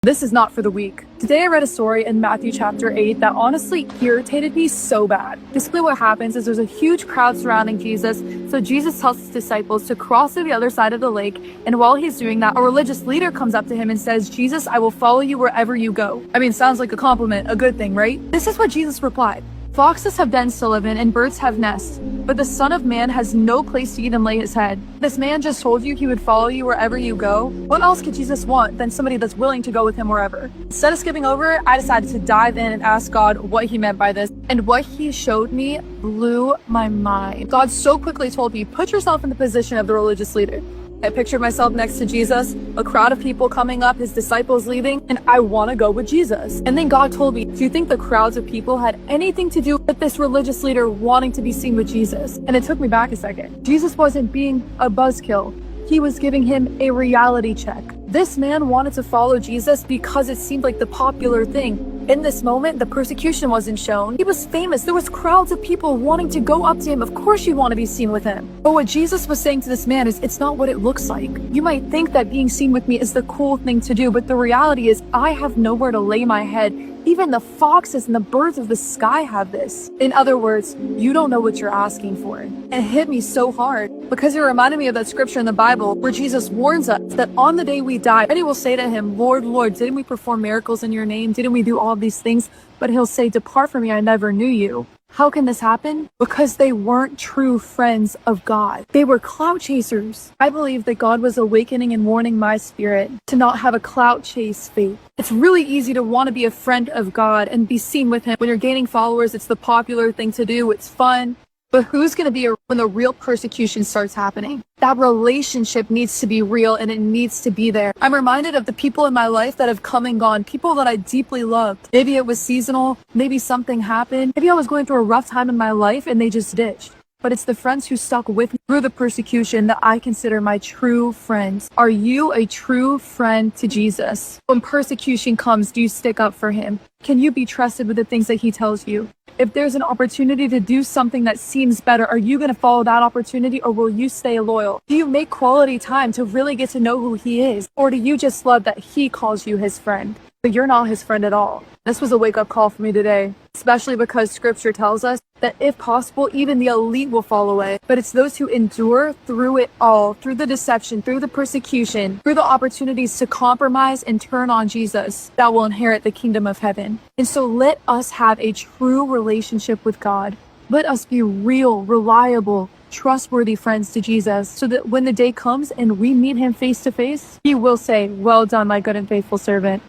This is not for the weak. Today I read a story in Matthew chapter 8 that honestly irritated me so bad. Basically what happens is there's a huge crowd surrounding Jesus, so Jesus tells his disciples to cross to the other side of the lake, and while he's doing that, a religious leader comes up to him and says, "Jesus, I will follow you wherever you go." I mean, sounds like a compliment, a good thing, right? This is what Jesus replied. "Foxes have dens to live in, and birds have nests, but the Son of Man has no place to even lay his head." This man just told you he would follow you wherever you go. What else could Jesus want than somebody that's willing to go with him wherever? Instead of skipping over it, I decided to dive in and ask God what he meant by this. And what he showed me blew my mind. God so quickly told me, put yourself in the position of the religious leader. I pictured myself next to Jesus, a crowd of people coming up, his disciples leaving, and I want to go with Jesus. And then God told me, do you think the crowds of people had anything to do with this religious leader wanting to be seen with Jesus? And it took me back a second. Jesus wasn't being a buzzkill. He was giving him a reality check. This man wanted to follow Jesus because it seemed like the popular thing. In this moment, the persecution wasn't shown. He was famous. There was crowds of people wanting to go up to him. Of course you want to be seen with him. But what Jesus was saying to this man is, it's not what it looks like. You might think that being seen with me is the cool thing to do, but the reality is I have nowhere to lay my head. Even the foxes and the birds of the sky have this. In other words, you don't know what you're asking for. And it hit me so hard because it reminded me of that scripture in the Bible where Jesus warns us that on the day we die, many will say to him, "Lord, Lord, didn't we perform miracles in your name? Didn't we do all these things?" But he'll say, "Depart from me, I never knew you." How can this happen? Because they weren't true friends of God. They were clout chasers. I believe that God was awakening and warning my spirit to not have a clout chase faith. It's really easy to want to be a friend of God and be seen with him. When you're gaining followers, it's the popular thing to do. It's fun. But who's going to be when the real persecution starts happening? That relationship needs to be real and it needs to be there. I'm reminded of the people in my life that have come and gone, people that I deeply loved. Maybe it was seasonal, maybe something happened, maybe I was going through a rough time in my life and they just ditched. But it's the friends who stuck with me through the persecution that I consider my true friends. Are you a true friend to Jesus? When persecution comes, do you stick up for him? Can you be trusted with the things that he tells you? If there's an opportunity to do something that seems better, are you going to follow that opportunity or will you stay loyal? Do you make quality time to really get to know who he is? Or do you just love that he calls you his friend? But you're not his friend at all. This was a wake-up call for me today, especially because scripture tells us that if possible, even the elite will fall away. But it's those who endure through it all, through the deception, through the persecution, through the opportunities to compromise and turn on Jesus, that will inherit the kingdom of heaven. And so let us have a true relationship with God. Let us be real, reliable, trustworthy friends to Jesus so that when the day comes and we meet him face to face, he will say, "Well done, my good and faithful servant."